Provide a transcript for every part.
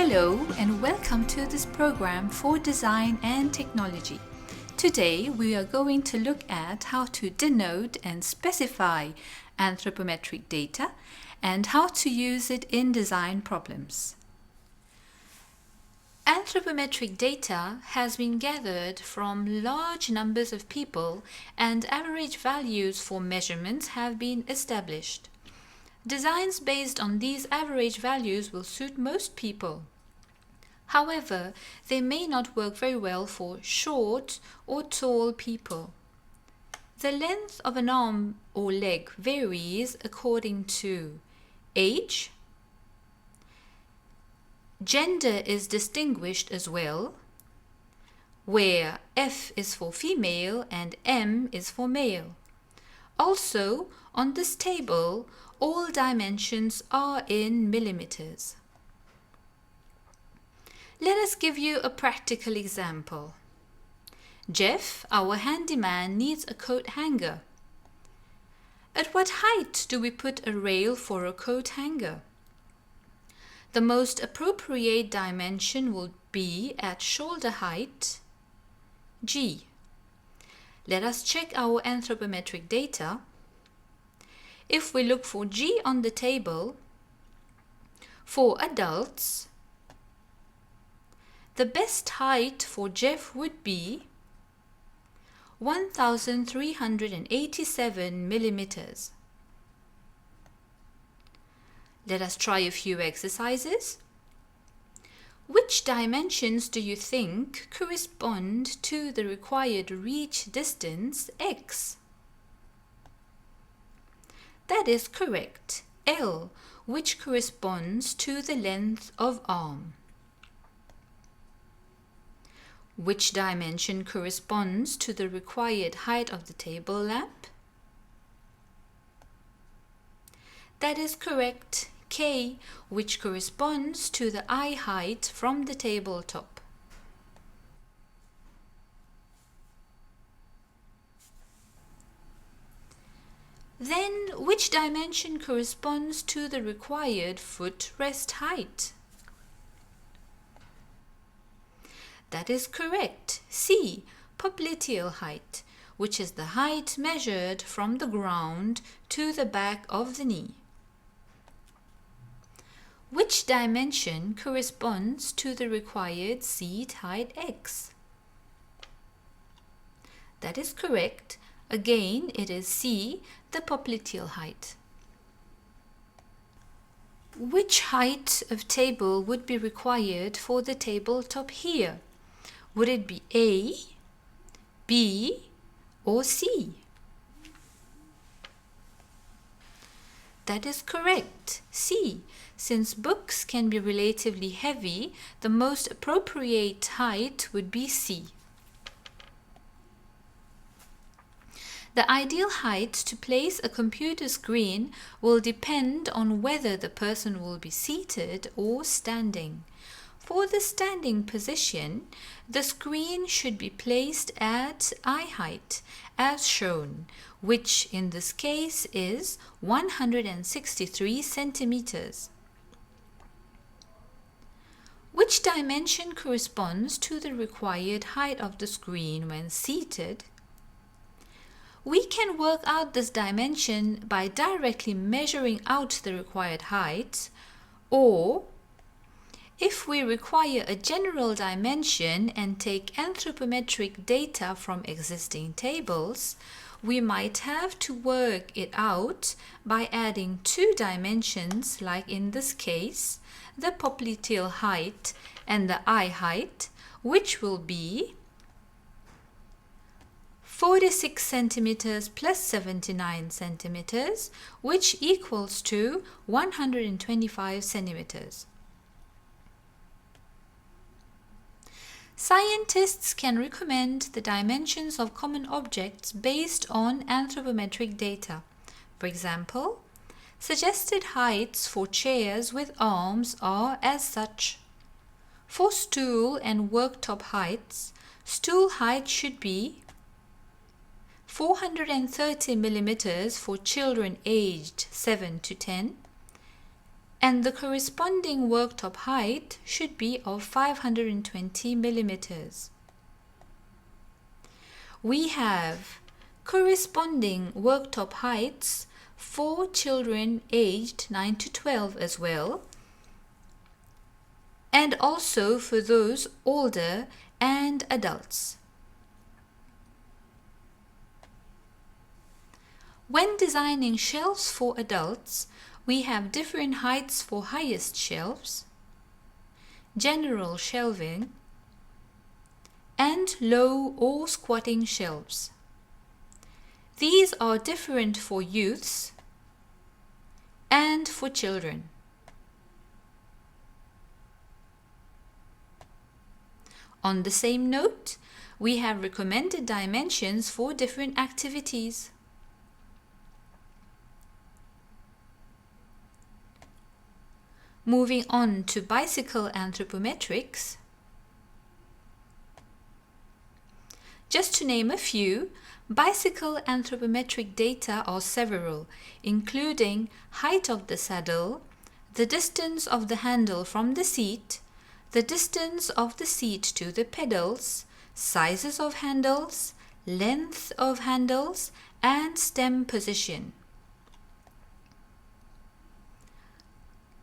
Hello and welcome to this program for design and technology. Today we are going to look at how to denote and specify anthropometric data and how to use it in design problems. Anthropometric data has been gathered from large numbers of people and average values for measurements have been established. Designs based on these average values will suit most people. However, they may not work very well for short or tall people. The length of an arm or leg varies according to age. Gender is distinguished as well, where F is for female and M is for male. Also, on this table, all dimensions are in millimeters. Let us give you a practical example. Jeff, our handyman, needs a coat hanger. At what height do we put a rail for a coat hanger? The most appropriate dimension will be at shoulder height, G. Let us check our anthropometric data. If we look for G on the table, for adults, the best height for Jeff would be 1,387 millimeters. Let us try a few exercises. Which dimensions do you think correspond to the required reach distance x? That is correct, L, which corresponds to the length of arm. Which dimension corresponds to the required height of the table lamp? That is correct, K, which corresponds to the eye height from the tabletop. Then, which dimension corresponds to the required footrest height? That is correct, C, popliteal height, which is the height measured from the ground to the back of the knee. Which dimension corresponds to the required seat height x? That is correct. Again, it is C, the popliteal height. Which height of table would be required for the tabletop here? Would it be A, B, or C? That is correct, C. Since books can be relatively heavy, the most appropriate height would be C. The ideal height to place a computer screen will depend on whether the person will be seated or standing. For the standing position, the screen should be placed at eye height, as shown, which in this case is 163 centimeters. Which dimension corresponds to the required height of the screen when seated? We can work out this dimension by directly measuring out the required height, or if we require a general dimension and take anthropometric data from existing tables, we might have to work it out by adding two dimensions, like in this case, the popliteal height and the eye height, which will be 46 centimeters plus 79 centimeters, which equals to 125 centimeters. Scientists can recommend the dimensions of common objects based on anthropometric data. For example, suggested heights for chairs with arms are as such. For stool and worktop heights, stool height should be 430 millimeters for children aged 7 to 10 and the corresponding worktop height should be of 520 millimeters. We have corresponding worktop heights for children aged 9 to 12 as well, and also for those older and adults. When designing shelves for adults, we have different heights for highest shelves, general shelving, and low or squatting shelves. These are different for youths and for children. On the same note, we have recommended dimensions for different activities. Moving on to bicycle anthropometrics. Just to name a few, bicycle anthropometric data are several, including height of the saddle, the distance of the handle from the seat, the distance of the seat to the pedals, sizes of handles, length of handles, and stem position.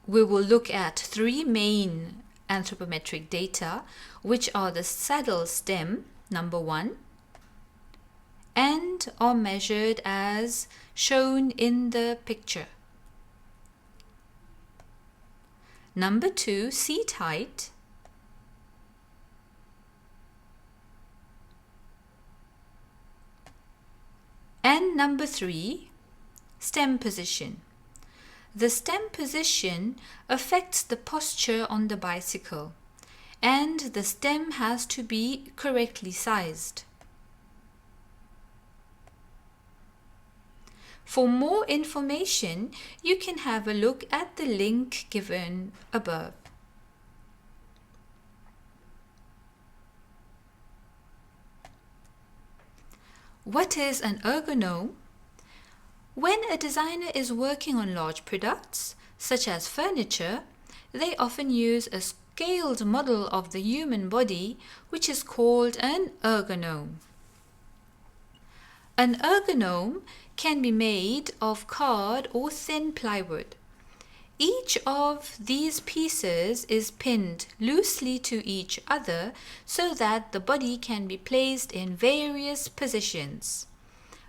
We will look at three main anthropometric data, which are the saddle stem, number 1, and are measured as shown in the picture. Number 2, seat height. And number 3, stem position. The stem position affects the posture on the bicycle, and the stem has to be correctly sized. For more information, you can have a look at the link given above. What is an ergonome? When a designer is working on large products, such as furniture, they often use a scaled model of the human body, which is called an ergonome. An ergonome can be made of card or thin plywood. Each of these pieces is pinned loosely to each other so that the body can be placed in various positions.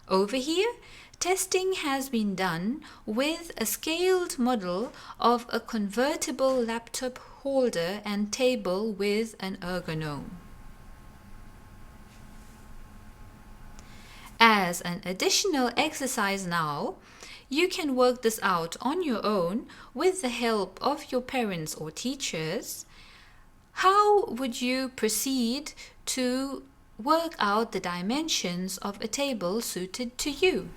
Over here, testing has been done with a scaled model of a convertible laptop holder and table with an ergonome. As an additional exercise now, you can work this out on your own with the help of your parents or teachers. How would you proceed to work out the dimensions of a table suited to you?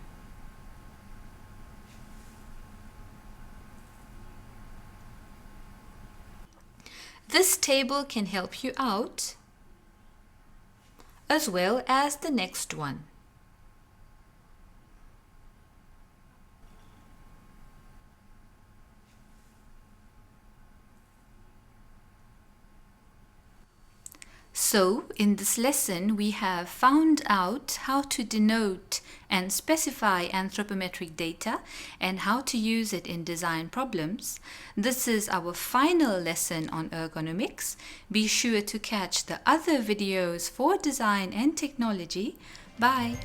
This table can help you out, as well as the next one. So, in this lesson, we have found out how to denote and specify anthropometric data and how to use it in design problems. This is our final lesson on ergonomics. Be sure to catch the other videos for design and technology. Bye!